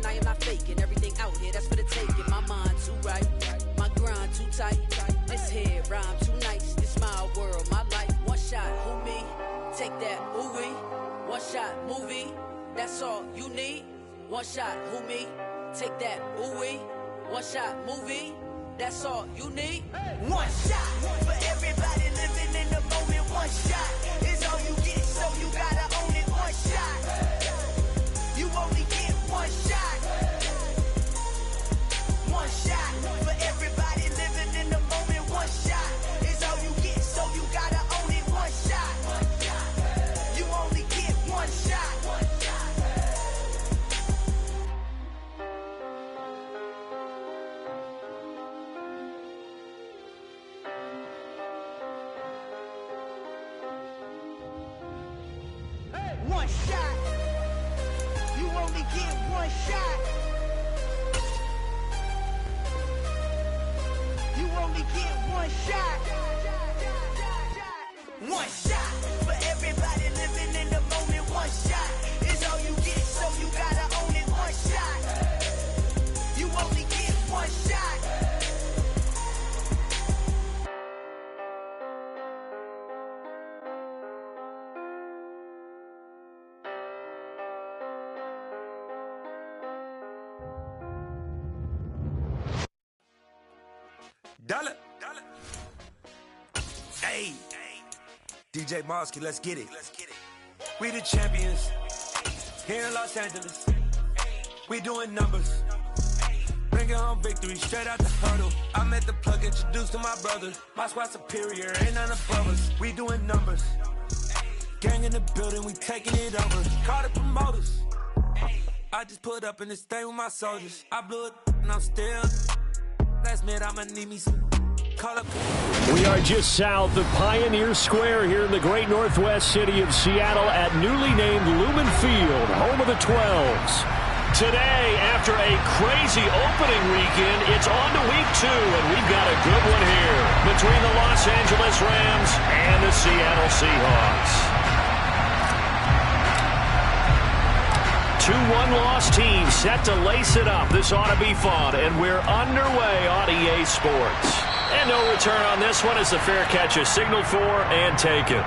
and I am not faking. Everything out here, that's for the taking. My mind too right, my grind too tight. This here rhyme too nice. This my world, my life. One shot, who me? Take that, ooh wee. One shot, movie. That's all you need. One shot, who me? Take that, ooh wee. One shot, movie. That's all you need. One shot for everybody living in the moment. One shot is all you get, so you gotta own it. One shot. You only get one shot. One shot for everybody living in the moment. One shot is all you get, so you gotta own it. One shot. You only get one shot. One shot. You only get one shot. You only get one shot. One shot for everybody living in the moment. One shot is all you get, so you gotta own it. One shot. You only get one shot. Dollar. Hey. DJ Mosky, let's get it. We the champions. Here in Los Angeles. We doing numbers. Bringing home victory straight out the huddle. I met the plug, introduced to my brother. My squad superior, ain't none above us. We doing numbers. Gang in the building, we taking it over. Call the promoters. I just put up in this thing with my soldiers. I blew it and I'm still. Last minute, I'ma need me some. Call up. We are just south of Pioneer Square here in the great northwest city of Seattle at newly named Lumen Field, home of the 12s. Today, after a crazy opening weekend, it's on to week 2, and we've got a good one here between the Los Angeles Rams and the Seattle Seahawks. 2 one-loss teams set to lace it up. This ought to be fun, and we're underway on EA Sports. And no return on this one as the fair catch is signaled for and taken.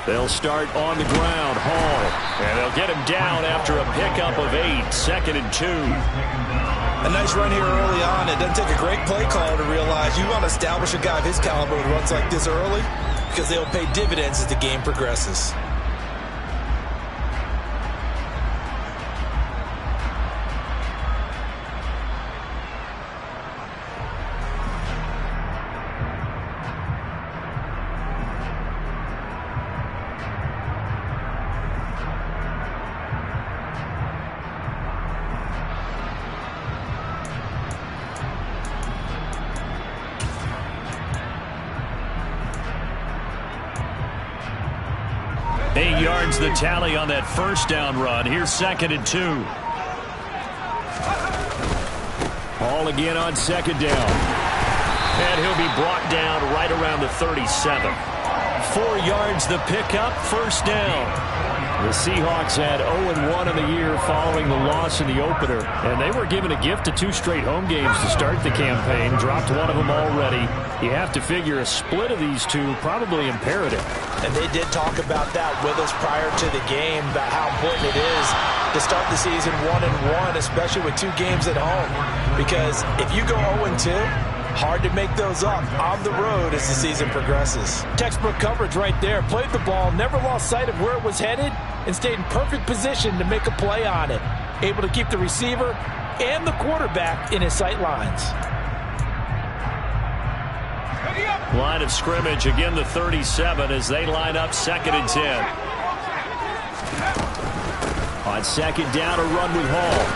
They'll start on the ground, Hall, and they'll get him down after a pickup of 8, 2nd and 2. A nice run here early on. It doesn't take a great play caller to realize you want to establish a guy of his caliber who runs like this early because they'll pay dividends as the game progresses. The tally on that first down run. Here's 2nd and 2. Hall again on 2nd down. And he'll be brought down right around the 37. 4 yards the pickup, first down. The Seahawks had 0-1 in the year following the loss in the opener. And they were given a gift of 2 straight home games to start the campaign. Dropped one of them already. You have to figure a split of these 2 probably imperative. And they did talk about that with us prior to the game, about how important it is to start the season 1-1, especially with 2 games at home. Because if you go 0-2, hard to make those up on the road as the season progresses. Textbook coverage right there. Played the ball, never lost sight of where it was headed, and stayed in perfect position to make a play on it. Able to keep the receiver and the quarterback in his sight lines. Ready up. Line of scrimmage, again the 37 as they line up 2nd and 10. On 2nd down, a run with Hall.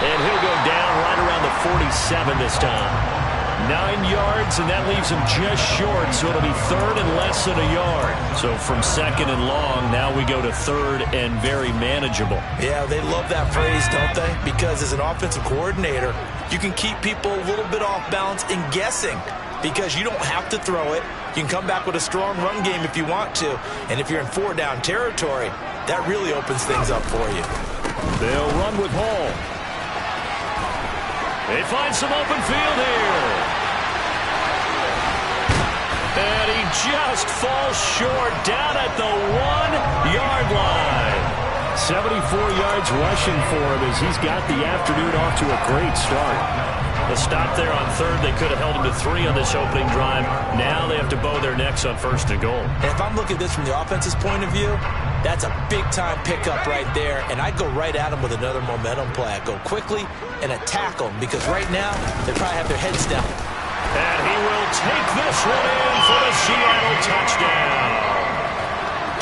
And he'll go down right around the 47 this time. 9 yards, and that leaves him just short, so it'll be 3rd and less than a yard. So from 2nd and long, now we go to 3rd and very manageable. Yeah, they love that phrase, don't they? Because as an offensive coordinator, you can keep people a little bit off balance and guessing because you don't have to throw it. You can come back with a strong run game if you want to, and if you're in 4-down territory, that really opens things up for you. They'll run with Hall. They find some open field here. And he just falls short down at the 1-yard line. 74 yards rushing for him as he's got the afternoon off to a great start. The stop there on 3rd, they could have held him to 3 on this opening drive. Now they have to bow their necks on 1st and goal. And if I'm looking at this from the offense's point of view, that's a big-time pickup right there, and I'd go right at him with another momentum play. I'd go quickly and attack them because right now they probably have their heads down. And he will take this one in for the Seattle touchdown.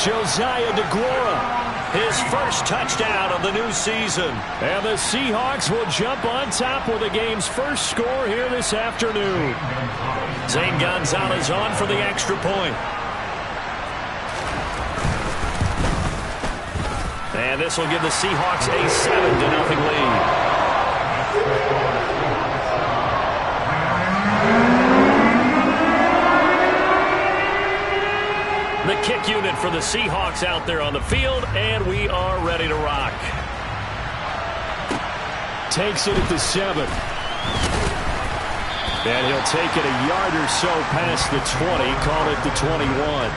Josiah DeGuara, his first touchdown of the new season. And the Seahawks will jump on top with the game's first score here this afternoon. Zane Gonzalez on for the extra point. And this will give the Seahawks a 7-0 lead. The kick unit for the Seahawks out there on the field, and we are ready to rock. Takes it at the 7. And he'll take it a yard or so past the 20, call it the 21.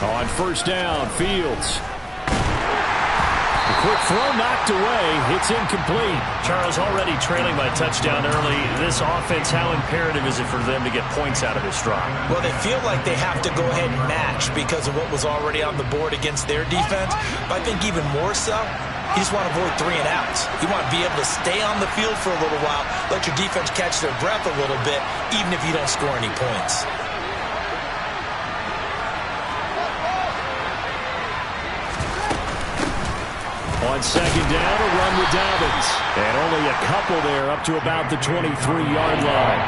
On 1st down, Fields. A quick throw knocked away. It's incomplete. Charles, already trailing by touchdown early. This offense, how imperative is it for them to get points out of this drive? Well, they feel like they have to go ahead and match because of what was already on the board against their defense. But I think even more so, you just want to avoid 3 and outs. You want to be able to stay on the field for a little while, let your defense catch their breath a little bit, even if you don't score any points. On 2nd down, a run with Dobbins. And only a couple there up to about the 23-yard line.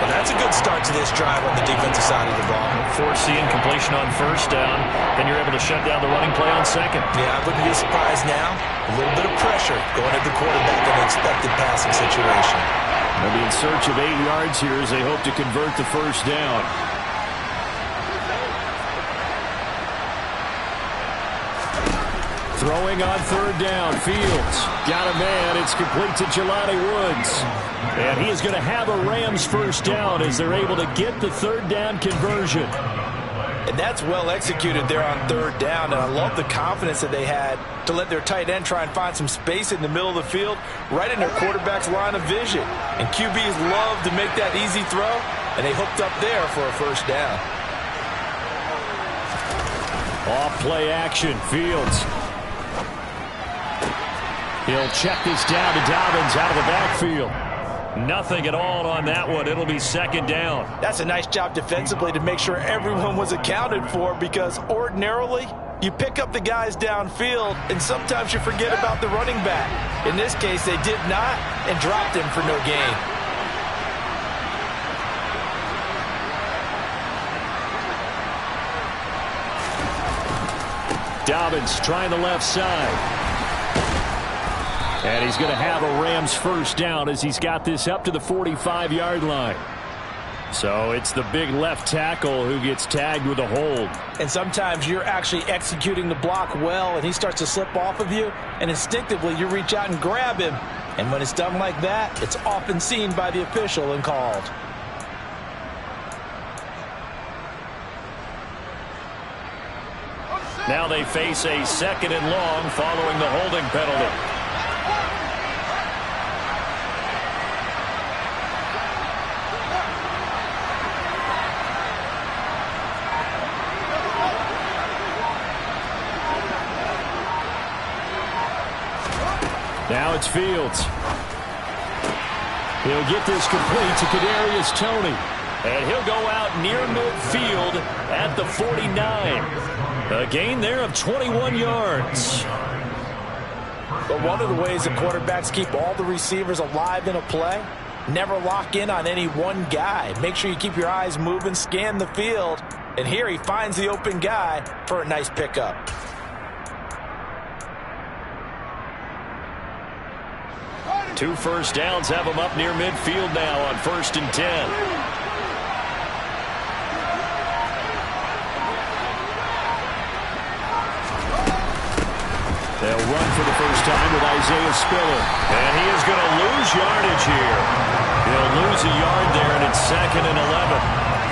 Well, that's a good start to this drive on the defensive side of the ball. Force the incompletion on 1st down, and you're able to shut down the running play on 2nd. Yeah, I wouldn't be surprised now. A little bit of pressure going at the quarterback in an expected passing situation. They'll be in search of 8 yards here as they hope to convert the 1st down. Throwing on 3rd down, Fields. Got a man, it's complete to Jelani Woods. And he is going to have a Rams 1st down as they're able to get the 3rd down conversion. And that's well executed there on 3rd down, and I love the confidence that they had to let their tight end try and find some space in the middle of the field, right in their quarterback's line of vision. And QBs love to make that easy throw, and they hooked up there for a 1st down. Off play action, Fields. He'll check this down to Dobbins out of the backfield. Nothing at all on that one. It'll be 2nd down. That's a nice job defensively to make sure everyone was accounted for, because ordinarily you pick up the guys downfield and sometimes you forget about the running back. In this case, they did not and dropped him for no gain. Dobbins trying the left side. And he's going to have a Rams 1st down as he's got this up to the 45-yard line. So it's the big left tackle who gets tagged with a hold. And sometimes you're actually executing the block well, and he starts to slip off of you, and instinctively you reach out and grab him. And when it's done like that, it's often seen by the official and called. Now they face a 2nd and long following the holding penalty. Now it's Fields. He'll get this complete to Kadarius Toney. And he'll go out near midfield at the 49. A gain there of 21 yards. But one of the ways that quarterbacks keep all the receivers alive in a play, never lock in on any one guy. Make sure you keep your eyes moving, scan the field. And here he finds the open guy for a nice pickup. Two first downs have him up near midfield now on 1st and 10. They'll run for the first time with Isaiah Spiller. And he is going to lose yardage here. He'll lose a yard there, and it's 2nd and 11.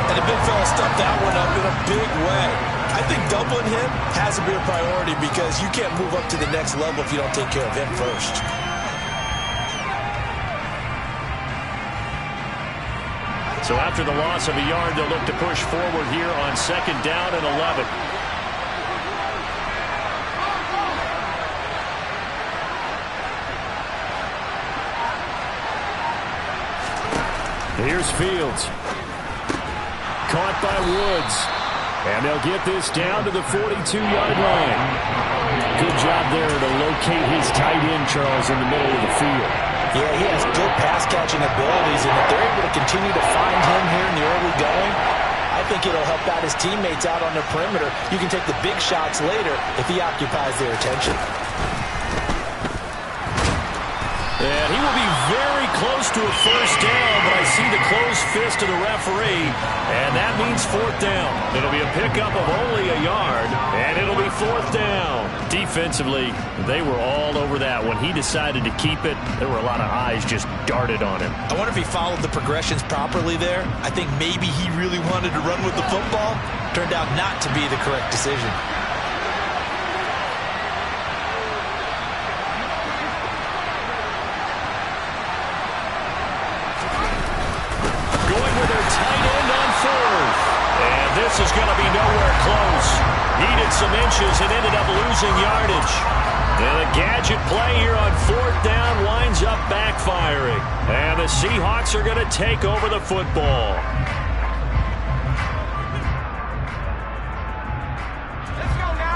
And the big fella stuffed that one up in a big way. I think doubling him has to be a priority because you can't move up to the next level if you don't take care of him first. So after the loss of a yard, they'll look to push forward here on 2nd down and 11. Here's Fields. Caught by Woods. And they'll get this down to the 42-yard line. Good job there to locate his tight end, Charles, in the middle of the field. Yeah, he has good pass-catching abilities, and if they're able to continue to find him here in the early going, I think it'll help out his teammates out on the perimeter. You can take the big shots later if he occupies their attention. And he will be very close to a first down, but I see the closed fist of the referee, and that means 4th down. It'll be a pickup of only a yard, and it'll be 4th down. Defensively, they were all over that. When he decided to keep it, there were a lot of eyes just darted on him. I wonder if he followed the progressions properly there. I think maybe he really wanted to run with the football. Turned out not to be the correct decision. This is going to be nowhere close. Needed some inches and ended up losing yardage. And a gadget play here on 4th down winds up backfiring. And the Seahawks are going to take over the football.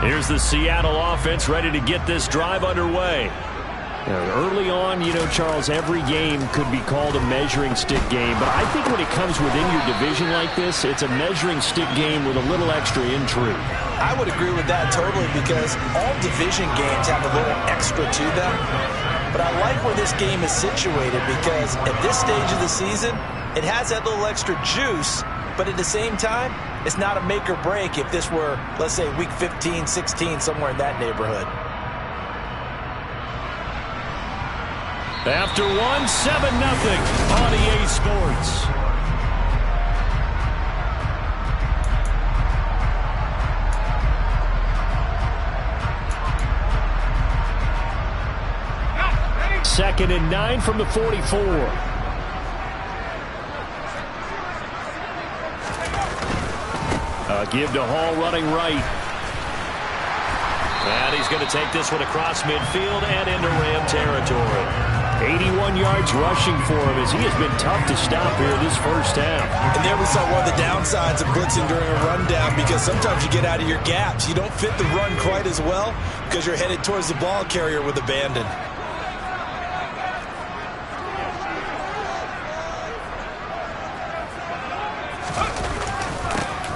Here's the Seattle offense ready to get this drive underway. Early on, Charles, every game could be called a measuring stick game. But I think when it comes within your division like this, it's a measuring stick game with a little extra intrigue. I would agree with that totally because all division games have a little extra to them. But I like where this game is situated because at this stage of the season, it has that little extra juice. But at the same time, it's not a make or break if this were, let's say, week 15, 16, somewhere in that neighborhood. After 1, 7-0 on EA Sports. Second and 9 from the 44. Give to Hall running right. And he's going to take this one across midfield and into Ram territory. 81 yards rushing for him as he has been tough to stop here this first half. And there we saw one of the downsides of blitzing during a rundown because sometimes you get out of your gaps. You don't fit the run quite as well because you're headed towards the ball carrier with abandon.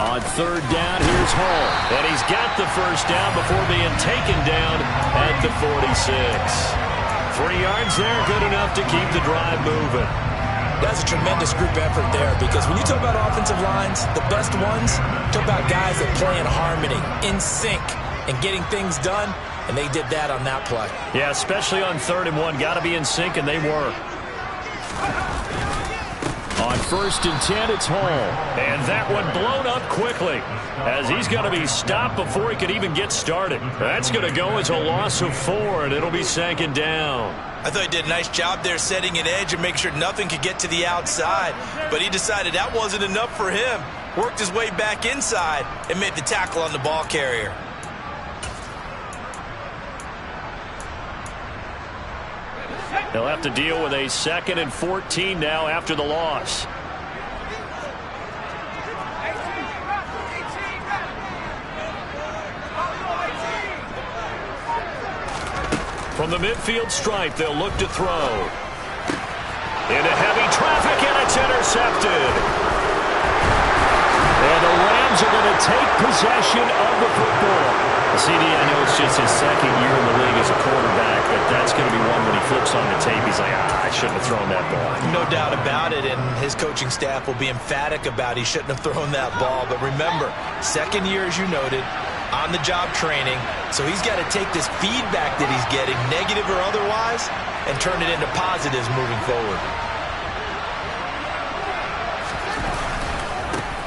On 3rd down, here's Hall. And he's got the first down before being taken down at the 46. 3 yards there, good enough to keep the drive moving. That's a tremendous group effort there, because when you talk about offensive lines, the best ones, talk about guys that play in harmony, in sync, and getting things done, and they did that on that play. Yeah, especially on 3rd and 1. Got to be in sync, and they were. On 1st and 10, it's Hall. And that one blown up quickly, as he's going to be stopped before he can even get started. That's going to go as a loss of 4, and it'll be 2nd down. I thought he did a nice job there setting an edge and make sure nothing could get to the outside. But he decided that wasn't enough for him. Worked his way back inside and made the tackle on the ball carrier. They'll have to deal with a 2nd and 14 now after the loss. From the midfield stripe, they'll look to throw. Into heavy traffic, and it's intercepted. And the Rams are going to take possession of the football. CD, I know it's just his 2nd year in the league as a quarterback, but that's going to be one when he flips on the tape, he's like, I shouldn't have thrown that ball. No doubt about it, and his coaching staff will be emphatic about he shouldn't have thrown that ball. But remember, 2nd year, as you noted, on-the-job training, so he's got to take this feedback that he's getting, negative or otherwise, and turn it into positives moving forward.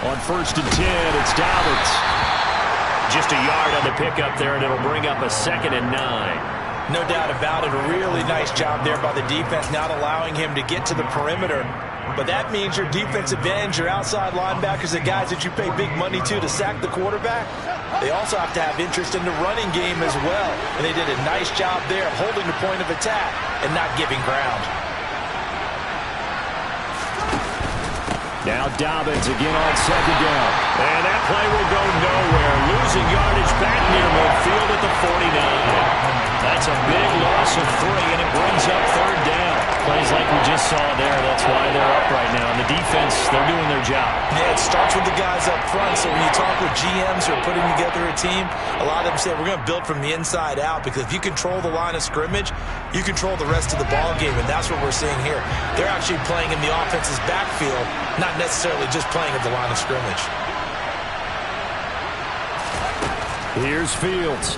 On 1st and 10, it's Dobbins. Just a yard on the pickup there, and it'll bring up a 2nd and 9. No doubt about it. A really nice job there by the defense, not allowing him to get to the perimeter. But that means your defensive ends, your outside linebackers, the guys that you pay big money to sack the quarterback, they also have to have interest in the running game as well. And they did a nice job there of holding the point of attack and not giving ground. Now Dobbins again on 2nd down. And that play will go nowhere. Losing yardage back near midfield at the 49. That's a big loss of 3, and it brings up 3rd down. Plays like we just saw there. That's why they're up right now. And the defense, they're doing their job. Yeah, it starts with the guys up front. So when you talk with GMs who are putting together a team, a lot of them say we're going to build from the inside out, because if you control the line of scrimmage, you control the rest of the ball game, and that's what we're seeing here. They're actually playing in the offense's backfield, not necessarily just playing at the line of scrimmage. Here's Fields.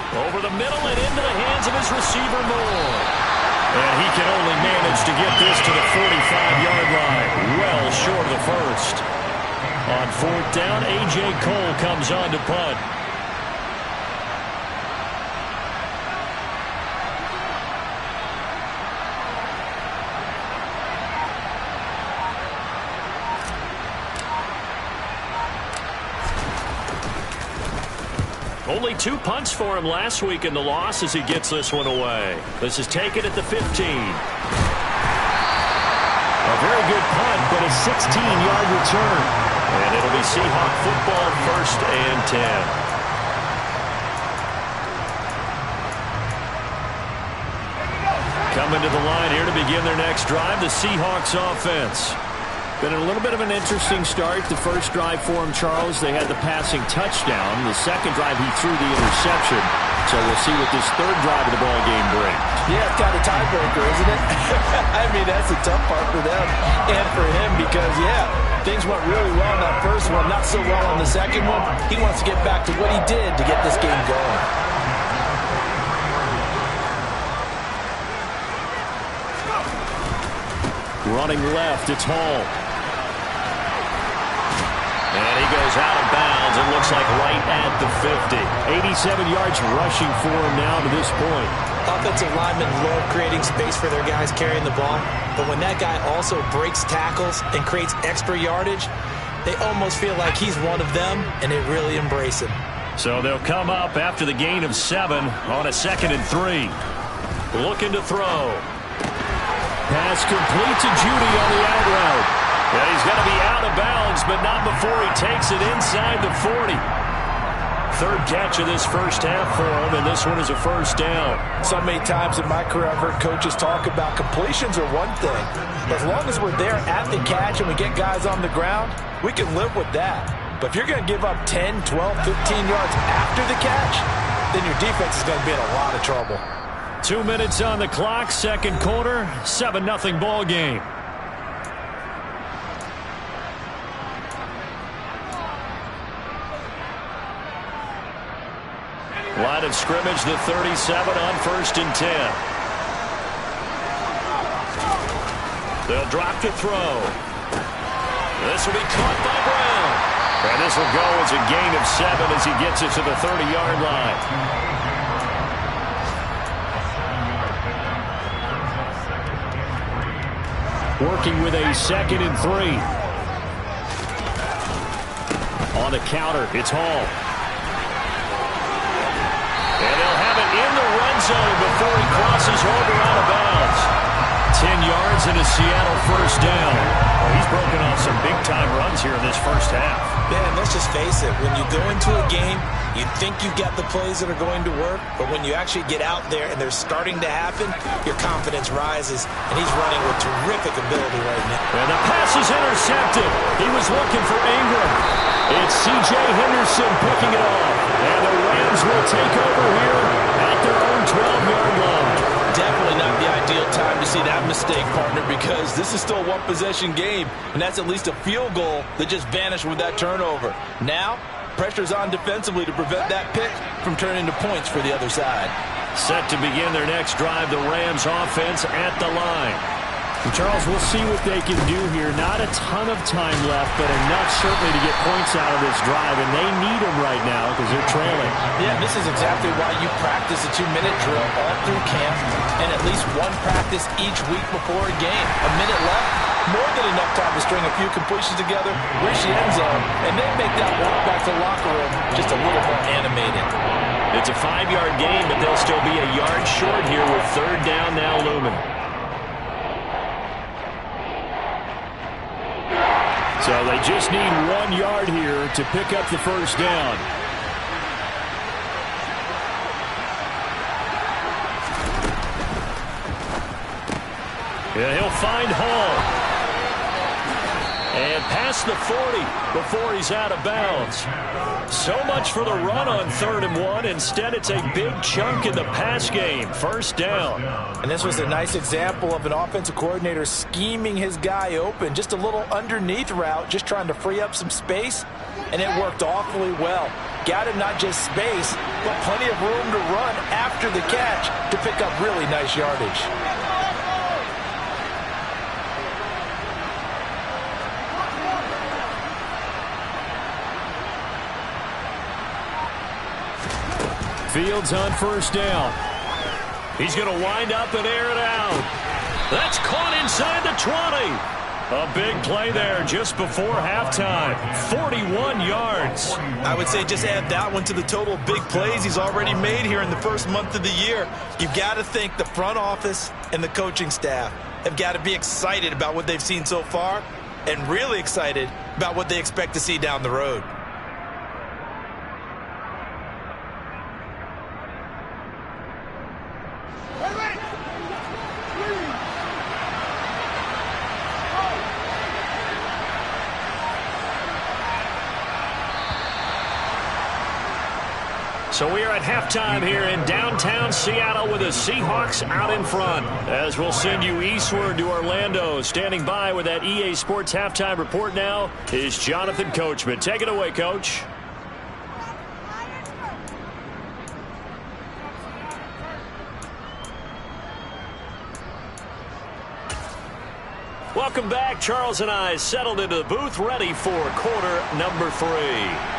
Over the middle and into the hands of his receiver, Moore. And he can only manage to get this to the 45-yard line. Well short of the first. On 4th down, A.J. Cole comes on to punt. Only 2 punts for him last week in the loss as he gets this one away. This is taken at the 15. A very good punt, but a 16-yard return. And it'll be Seahawk football, 1st and 10. Coming to the line here to begin their next drive, the Seahawks offense. Been a little bit of an interesting start. The first drive for him, Charles, they had the passing touchdown. The second drive, he threw the interception. So we'll see what this 3rd drive of the ball game brings. Yeah, it's kind of tiebreaker, isn't it? I mean, that's the tough part for them and for him, because, yeah, things went really well in that first one, not so well on the second one. He wants to get back to what he did to get this game going. Running left, it's Hall. And he goes out of bounds. It looks like right at the 50. 87 yards rushing for him now to this point. Offensive linemen love creating space for their guys carrying the ball. But when that guy also breaks tackles and creates extra yardage, they almost feel like he's one of them, and they really embrace him. So they'll come up after the gain of 7 on a 2nd and 3. Looking to throw. Pass complete to Judy on the out route. And he's going to be out of bounds, but not before he takes it inside the 40. 3rd catch of this first half for him, and this one is a 1st down. So many times in my career, I've heard coaches talk about completions are one thing. But as long as we're there at the catch and we get guys on the ground, we can live with that. But if you're going to give up 10, 12, 15 yards after the catch, then your defense is going to be in a lot of trouble. 2 minutes on the clock, second quarter, 7-0 ball game. Line of scrimmage, the 37 on 1st and 10. They'll drop to throw. This will be caught by Brown. And this will go as a gain of 7 as he gets it to the 30-yard line. Working with a 2nd and 3. On the counter, it's Hall. And they'll have it in the red zone before he crosses over out of bounds. 10 yards and a Seattle first down. Well, he's broken off some big-time runs here in this first half. Man, let's just face it. When you go into a game, you think you've got the plays that are going to work, but when you actually get out there and they're starting to happen, your confidence rises, and he's running with terrific ability right now. And the pass is intercepted. He was looking for Ingram. It's C.J. Henderson picking it off. And the Rams will take over here at their own 12-yard line. Definitely not the ideal time to see that mistake, partner, because this is still a one-possession game, and that's at least a field goal that just vanished with that turnover. Now, pressure's on defensively to prevent that pick from turning into points for the other side. Set to begin their next drive, the Rams offense at the line. And Charles, we'll see what they can do here. Not a ton of time left, but enough certainly to get points out of this drive, and they need them right now because they're trailing. Yeah, this is exactly why you practice a 2-minute drill all through camp and at least one practice each week before a game. A minute left, more than enough time to string a few completions together, reach the end zone, and then make that walk back to the locker room just a little more animated. It's a 5-yard gain, but they'll still be a yard short here with 3rd down now looming. So they just need 1 yard here to pick up the first down. Yeah, he'll find Hall. And past the 40 before he's out of bounds. So much for the run on 3rd and 1. Instead, it's a big chunk in the pass game. First down. And this was a nice example of an offensive coordinator scheming his guy open. Just a little underneath route, just trying to free up some space. And it worked awfully well. Got him not just space, but plenty of room to run after the catch to pick up really nice yardage. Fields on first down. He's going to wind up and air it out. That's caught inside the 20. A big play there just before halftime. 41 yards. I would say just add that one to the total big plays he's already made here in the first month of the year. You've got to think the front office and the coaching staff have got to be excited about what they've seen so far and really excited about what they expect to see down the road. So we are at halftime here in downtown Seattle with the Seahawks out in front. As we'll send you eastward to Orlando. Standing by with that EA Sports halftime report now is Jonathan Coachman. Take it away, Coach. Welcome back. Charles and I settled into the booth, ready for quarter number 3.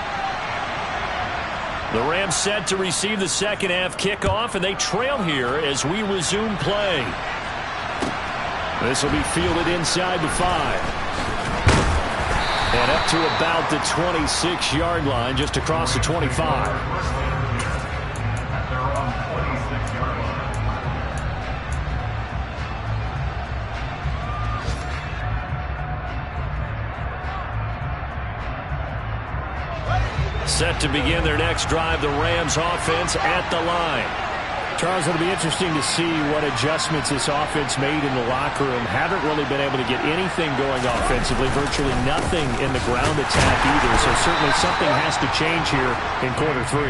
The Rams set to receive the second half kickoff, and they trail here as we resume play. This will be fielded inside the 5. And up to about the 26-yard line, just across the 25. Set to begin their next drive, the Rams offense at the line. Charles, it'll be interesting to see what adjustments this offense made in the locker room. Haven't really been able to get anything going offensively, virtually nothing in the ground attack either. So certainly something has to change here in quarter 3.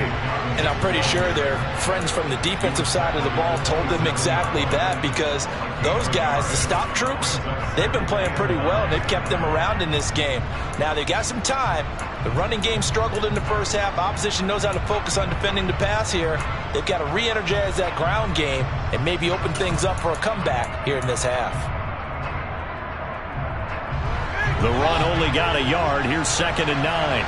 And I'm pretty sure their friends from the defensive side of the ball told them exactly that, because those guys, the stop troops, they've been playing pretty well. They've kept them around in this game. Now they've got some time. The running game struggled in the first half. Opposition knows how to focus on defending the pass here. They've got to re-energize that ground game and maybe open things up for a comeback here in this half. The run only got a yard. Here's 2nd and 9.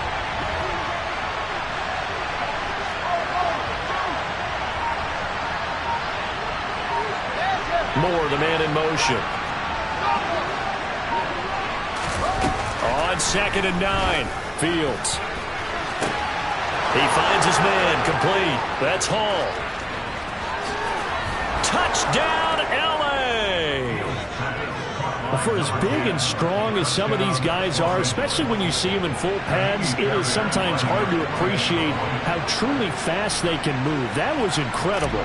Moore, the man in motion. On 2nd and 9. Fields. He finds his man, complete. That's Hall. Touchdown, L.A. For as big and strong as some of these guys are, especially when you see them in full pads, it is sometimes hard to appreciate how truly fast they can move. That was incredible.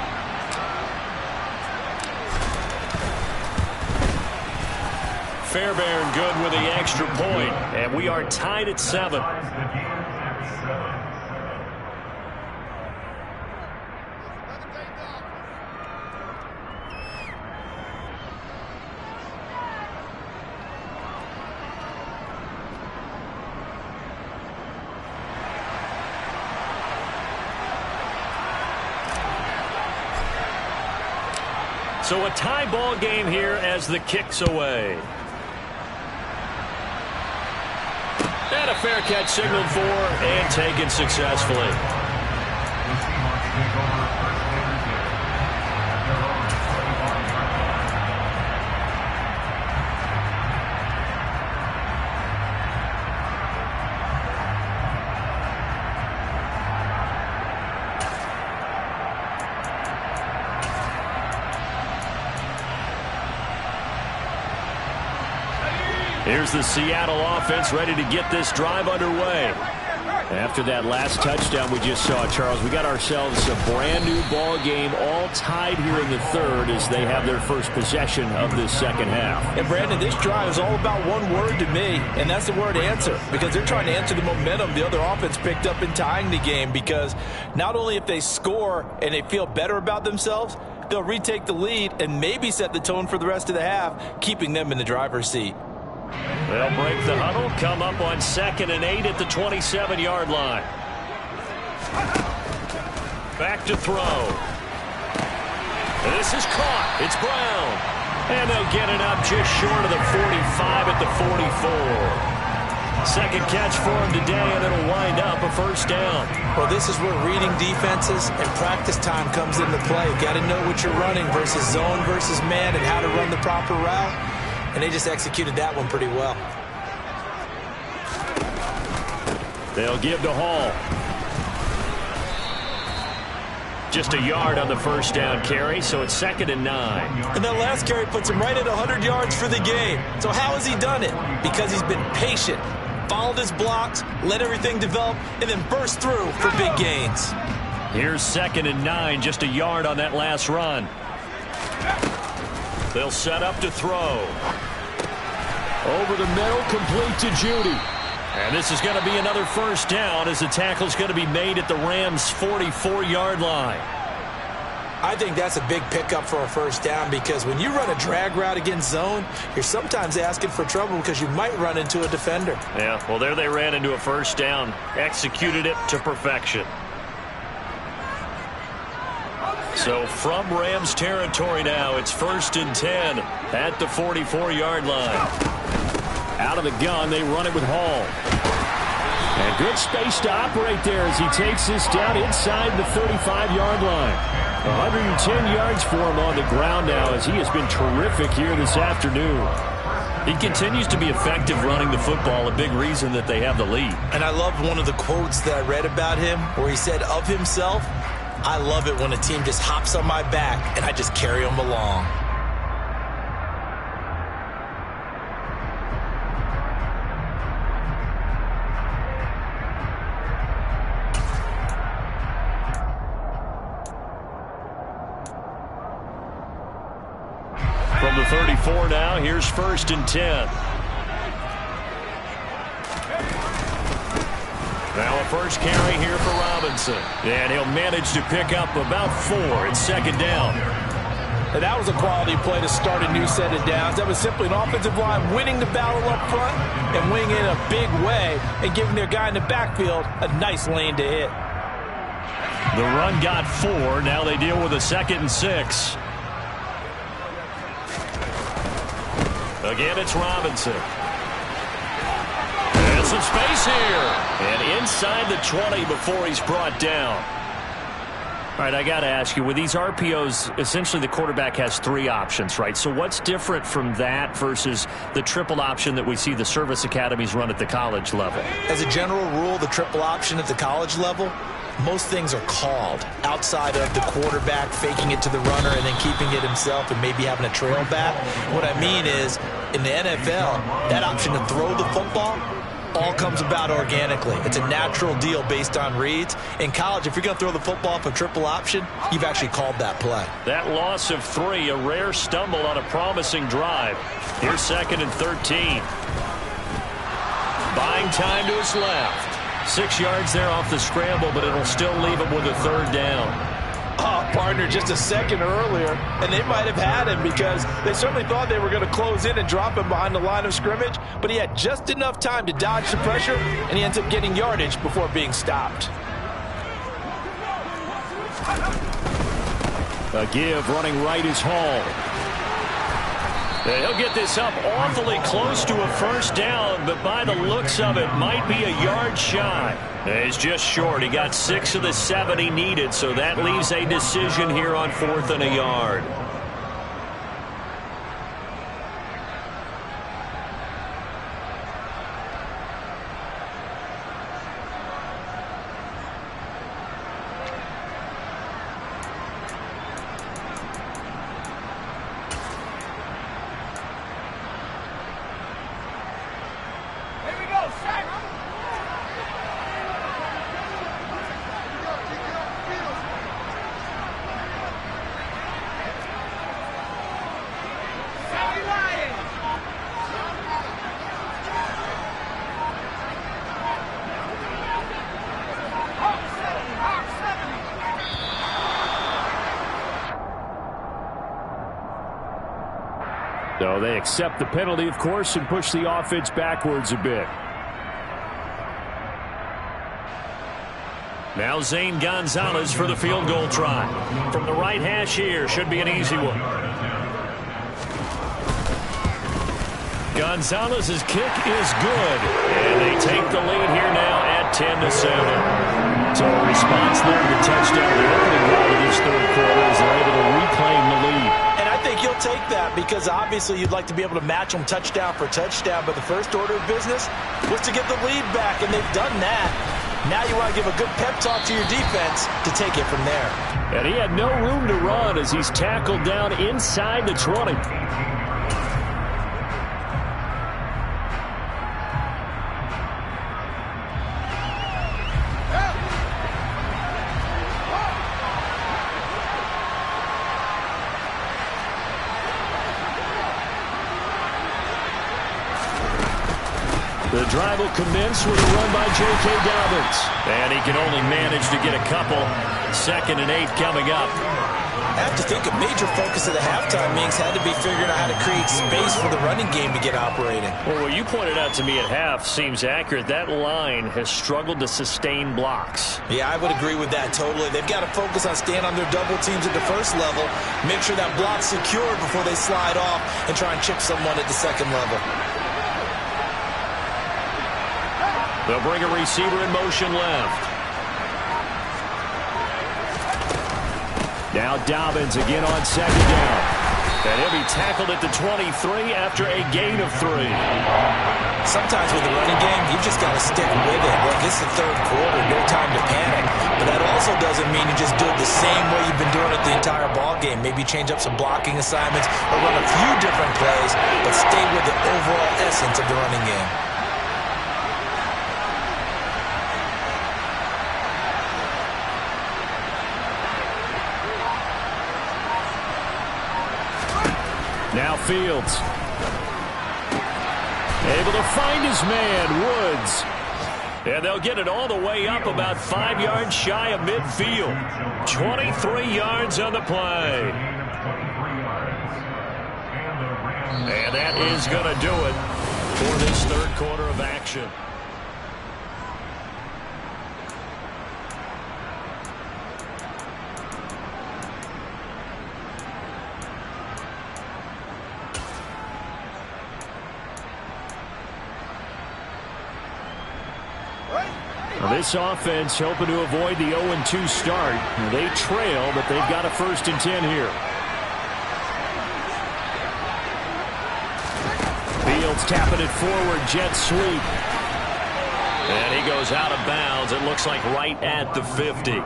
Fairbairn good with the extra point, and we are tied at 7. So a tie ball game here as the kick's away. And a fair catch signaled for and taken successfully. Here's the Seattle offense ready to get this drive underway. After that last touchdown we just saw, Charles, we got ourselves a brand new ball game, all tied here in the 3rd as they have their first possession of this 2nd half. And Brandon, this drive is all about one word to me, and that's the word answer, because they're trying to answer the momentum the other offense picked up in tying the game, because not only if they score and they feel better about themselves, they'll retake the lead and maybe set the tone for the rest of the half, keeping them in the driver's seat. They'll break the huddle, come up on 2nd and 8 at the 27-yard line. Back to throw. This is caught. It's Brown. And they'll get it up just short of the 45 at the 44. Second catch for him today, and it'll wind up a first down. Well, this is where reading defenses and practice time comes into play. Got to know what you're running versus zone versus man and how to run the proper route. And they just executed that one pretty well. They'll give to Hall. Just a yard on the first down carry, so it's 2nd and 9. And that last carry puts him right at 100 yards for the game. So how has he done it? Because he's been patient, followed his blocks, let everything develop, and then burst through for big gains. Here's 2nd and 9, just a yard on that last run. They'll set up to throw. Over the middle, complete to Judy. And this is going to be another first down as the tackle's going to be made at the Rams' 44-yard line. I think that's a big pickup for a first down, because when you run a drag route against zone, you're sometimes asking for trouble because you might run into a defender. Yeah, well, there they ran into a first down. Executed it to perfection. So from Rams territory now, it's 1st and 10 at the 44-yard line. Out of the gun, they run it with Hall. And good space to operate there as he takes this down inside the 35-yard line. 110 yards for him on the ground now as he has been terrific here this afternoon. He continues to be effective running the football, a big reason that they have the lead. And I love one of the quotes that I read about him where he said of himself, "I love it when a team just hops on my back and I just carry them along." 4 now. Here's 1st and 10. Now a first carry here for Robinson. And he'll manage to pick up about 4. It's 2nd down. And that was a quality play to start a new set of downs. That was simply an offensive line winning the battle up front and winning it in a big way and giving their guy in the backfield a nice lane to hit. The run got 4. Now they deal with a 2nd and 6. Again, it's Robinson. And some space here. And inside the 20 before he's brought down. All right, I got to ask you, with these RPOs, essentially the quarterback has 3 options, right? So what's different from that versus the triple option that we see the service academies run at the college level? As a general rule, the triple option at the college level, most things are called outside of the quarterback faking it to the runner and then keeping it himself and maybe having a trail back. What I mean is, in the NFL, that option to throw the football all comes about organically. It's a natural deal based on reads. In college, if you're going to throw the football for triple option, you've actually called that play. That loss of 3, a rare stumble on a promising drive. Here's 2nd and 13. Buying time to his left. 6 yards there off the scramble, but it'll still leave him with a 3rd down. Oh, partner, just a second earlier, and they might have had him because they certainly thought they were going to close in and drop him behind the line of scrimmage, but he had just enough time to dodge the pressure, and he ends up getting yardage before being stopped. A give running right is Hall. He'll get this up awfully close to a 1st down, but by the looks of it, might be a yard shy. He's just short. He got 6 of the 7 he needed, so that leaves a decision here on 4th and a yard. So they accept the penalty, of course, and push the offense backwards a bit. Now Zane Gonzalez for the field goal try. From the right hash here, should be an easy one. Gonzalez's kick is good, and they take the lead here now at 10-7. So a response there to the touchdown, the opening drive of this 3rd quarter, as they're able to reclaim the lead. And I think you'll take that because obviously you'd like to be able to match them touchdown for touchdown, but the first order of business was to get the lead back, and they've done that. Now you want to give a good pep talk to your defense to take it from there. And he had no room to run as he's tackled down inside the 20. The drive will commence with a run by J.K. Dobbins. And he can only manage to get a couple. 2nd and 8 coming up. I have to think a major focus of the halftime meetings had to be figuring out how to create space for the running game to get operating. Well, what you pointed out to me at half seems accurate. That line has struggled to sustain blocks. Yeah, I would agree with that totally. They've got to focus on staying on their double teams at the first level, make sure that block's secured before they slide off and try and chip someone at the second level. They'll bring a receiver in motion left. Now Dobbins again on 2nd down. And he'll be tackled at the 23 after a gain of 3. Sometimes with the running game, you've just got to stick with it. Look, it's the 3rd quarter, no time to panic. But that also doesn't mean you just do it the same way you've been doing it the entire ball game. Maybe change up some blocking assignments or run a few different plays, but stay with the overall essence of the running game. Now Fields. Able to find his man, Woods. And they'll get it all the way up about 5 yards shy of midfield. 23 yards on the play. And that is going to do it for this third quarter of action. This offense hoping to avoid the 0-2 start. They trail, but they've got a 1st and 10 here. Fields tapping it forward, jet sweep. And he goes out of bounds. It looks like right at the 50. Out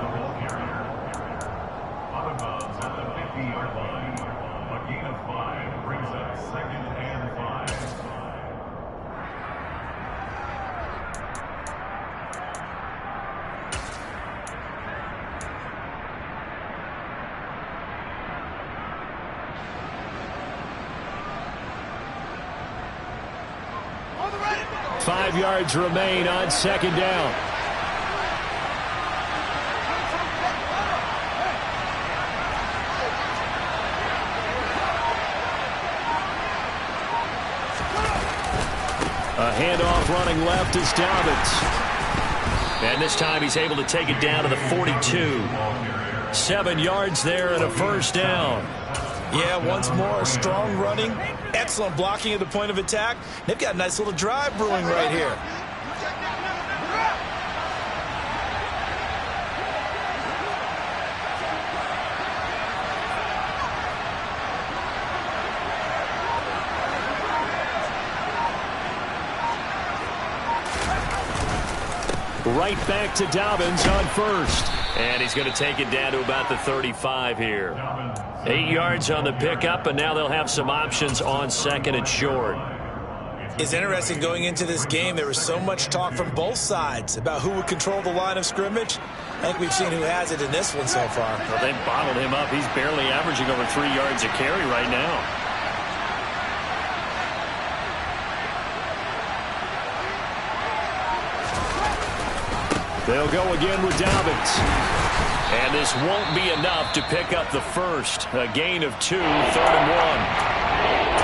of bounds at the 50-yard line. A gain of 5 brings up 2nd and 5. 5 yards remain on 2nd down. A handoff running left is Dobbins. And this time he's able to take it down to the 42. 7 yards there and a 1st down. Yeah, once more, strong running, excellent blocking at the point of attack. They've got a nice little drive brewing right here. Right back to Dobbins on 1st. And he's going to take it down to about the 35 here. 8 yards on the pickup, and now they'll have some options on 2nd and short. It's interesting going into this game. There was so much talk from both sides about who would control the line of scrimmage. I think we've seen who has it in this one so far. Well, they bottled him up. He's barely averaging over 3 yards a carry right now. They'll go again with Dobbins. And this won't be enough to pick up the 1st. A gain of 2, 3rd and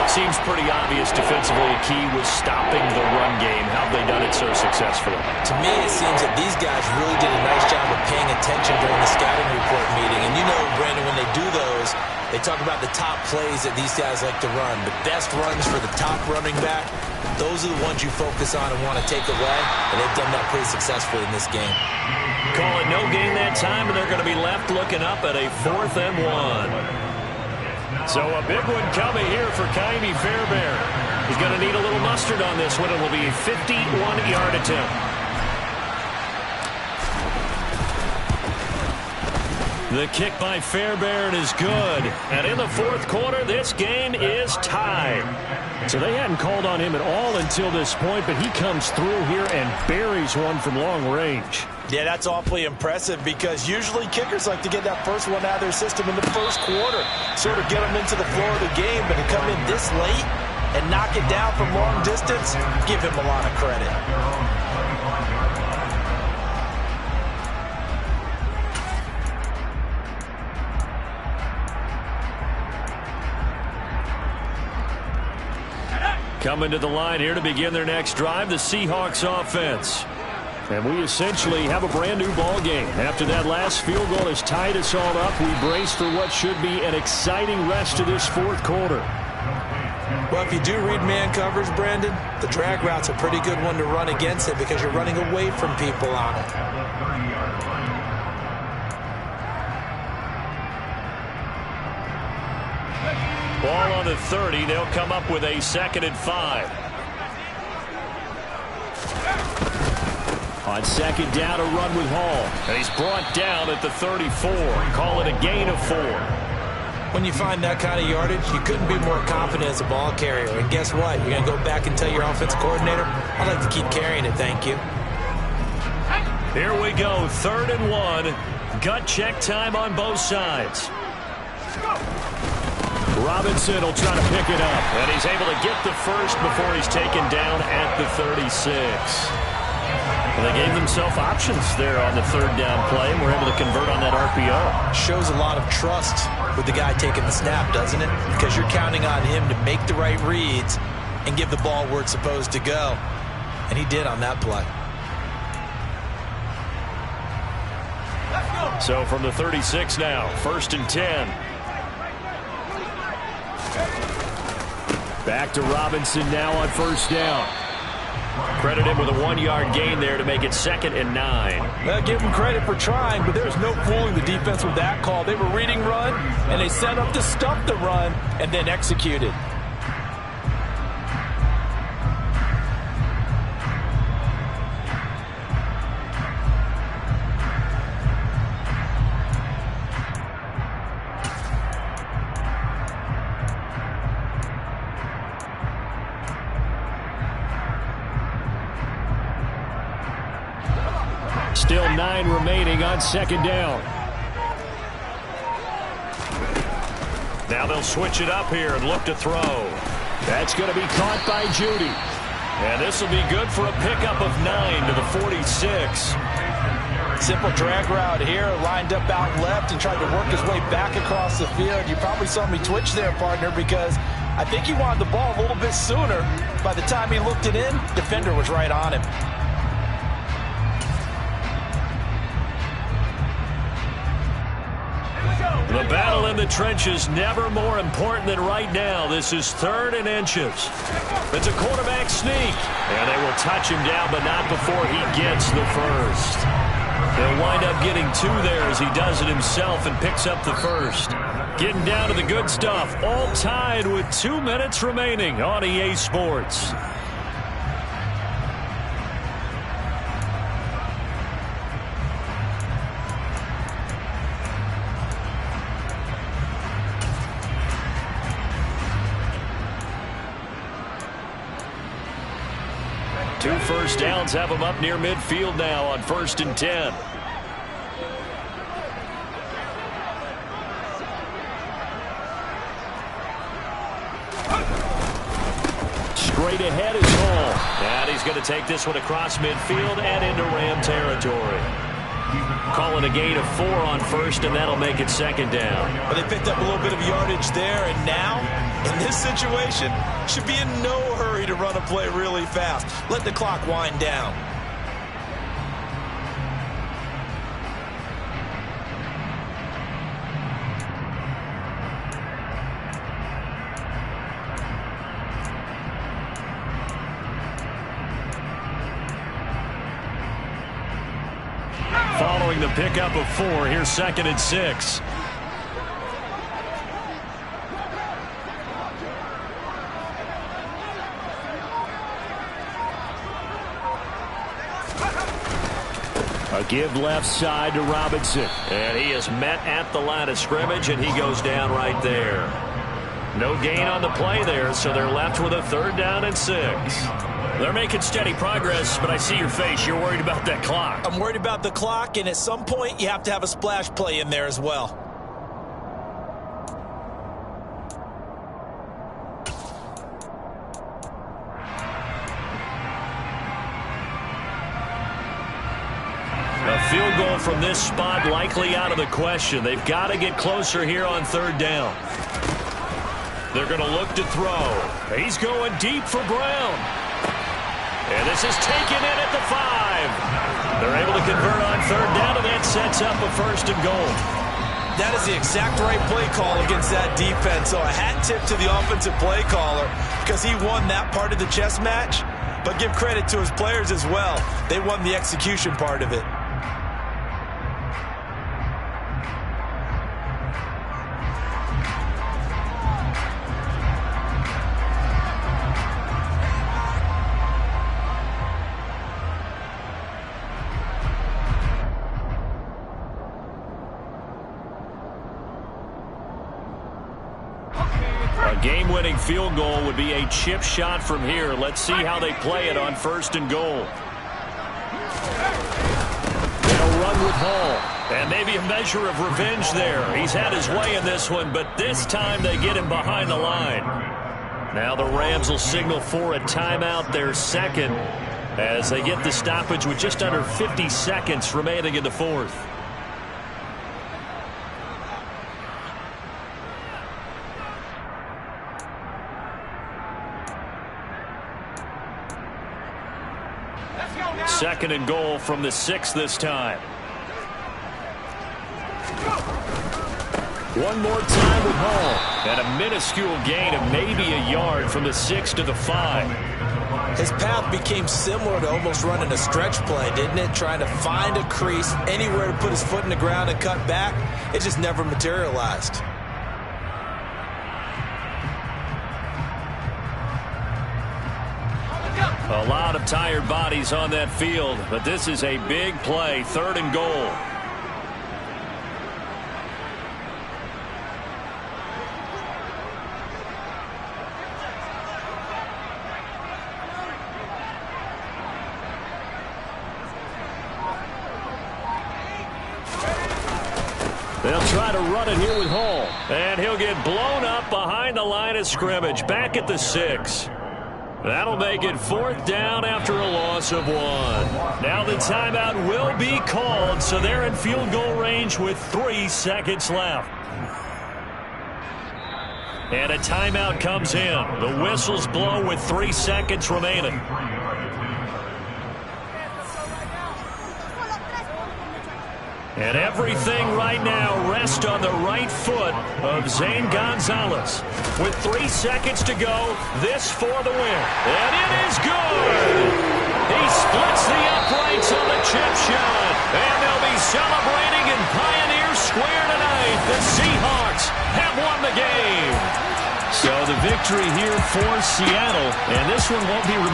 1. Seems pretty obvious defensively a key was stopping the run game. How have they done it so successfully? To me, it seems that these guys really did a nice job of paying attention during the scouting report meeting. And you know, Brandon, when they do those, they talk about the top plays that these guys like to run. The best runs for the top running back, those are the ones you focus on and want to take away. And they've done that pretty successfully in this game. Call it no gain that time, and they're going to be left looking up at a 4th and 1. So a big one coming here for Ka'imi Fairbairn. He's going to need a little mustard on this one. It will be a 51-yard attempt. The kick by Fairbairn is good. And in the 4th quarter, this game is tied. So they hadn't called on him at all until this point, but he comes through here and buries one from long range. Yeah, that's awfully impressive because usually kickers like to get that first one out of their system in the 1st quarter, sort of get them into the flow of the game, but to come in this late and knock it down from long distance, give him a lot of credit. Coming to the line here to begin their next drive, the Seahawks offense. And we essentially have a brand new ball game. After that last field goal has tied us all up, we brace for what should be an exciting rest of this 4th quarter. Well, if you do read man coverage, Brandon, the drag route's a pretty good one to run against it because you're running away from people on it. Ball on the 30. They'll come up with a 2nd and 5. On 2nd down, a run with Hall. And he's brought down at the 34. Call it a gain of 4. When you find that kind of yardage, you couldn't be more confident as a ball carrier. And guess what? You're going to go back and tell your offensive coordinator, I'd like to keep carrying it, thank you. Here we go, 3rd and 1. Gut check time on both sides. Robinson will try to pick it up. And he's able to get the first before he's taken down at the 36. Well, they gave themselves options there on the third down play and were able to convert on that RPO. Shows a lot of trust with the guy taking the snap, doesn't it? Because you're counting on him to make the right reads and give the ball where it's supposed to go. And he did on that play. So from the 36 now, 1st and 10. Back to Robinson now on 1st down. Credit him with a 1-yard gain there to make it 2nd and 9. Give him credit for trying, but there's no fooling the defense with that call. They were reading run, and they set up to stop the run and then executed. Still 9 remaining on 2nd down. Now they'll switch it up here and look to throw. That's going to be caught by Judy. And this will be good for a pickup of 9 to the 46. Simple drag route here, lined up out left and tried to work his way back across the field. You probably saw me twitch there, partner, because I think he wanted the ball a little bit sooner. By the time he looked it in, defender was right on him. The battle in the trenches never more important than right now. This is 3rd and inches. It's a quarterback sneak. And they will touch him down, but not before he gets the first. They'll wind up getting 2 there as he does it himself and picks up the first. Getting down to the good stuff. All tied with 2 minutes remaining on EA Sports. Two first downs have them up near midfield now on 1st and 10. Straight ahead is Hall. And he's going to take this one across midfield and into Ram territory. Calling a gain of 4 on 1st, and that'll make it 2nd down. But they picked up a little bit of yardage there, and now, in this situation, should be in no hurry to run a play really fast. Let the clock wind down. Following the pickup of 4, here's 2nd and 6. A give left side to Robinson. And he is met at the line of scrimmage, and he goes down right there. No gain on the play there, so they're left with a 3rd down and 6. They're making steady progress, but I see your face. You're worried about that clock. I'm worried about the clock, and at some point, you have to have a splash play in there as well. A field goal from this spot likely out of the question. They've got to get closer here on 3rd down. They're going to look to throw. He's going deep for Brown. And this is taken in at the 5. They're able to convert on 3rd down, and that sets up a 1st and goal. That is the exact right play call against that defense. So a hat tip to the offensive play caller because he won that part of the chess match. But give credit to his players as well. They won the execution part of it. A game-winning field goal would be a chip shot from here. Let's see how they play it on 1st and goal. They'll run with Hall. And maybe a measure of revenge there. He's had his way in this one, but this time they get him behind the line. Now the Rams will signal for a timeout, their second, as they get the stoppage with just under 50 seconds remaining in the fourth. Second and goal from the 6 this time. One more time with Hall. And a minuscule gain of maybe a yard from the 6 to the 5. His path became similar to almost running a stretch play, didn't it? Trying to find a crease, anywhere to put his foot in the ground and cut back. It just never materialized. A lot of tired bodies on that field, but this is a big play, 3rd and goal. They'll try to run it here with Hall. And he'll get blown up behind the line of scrimmage, back at the 6. That'll make it 4th down after a loss of 1. Now the timeout will be called, so they're in field goal range with 3 seconds left. And a timeout comes in. The whistles blow with 3 seconds remaining. And everything right now rests on the right foot of Zane Gonzalez. With 3 seconds to go, this for the win. And it is good! He splits the uprights on the chip shot. And they'll be celebrating in Pioneer Square tonight. The Seahawks have won the game. So the victory here for Seattle. And this one won't be remembered.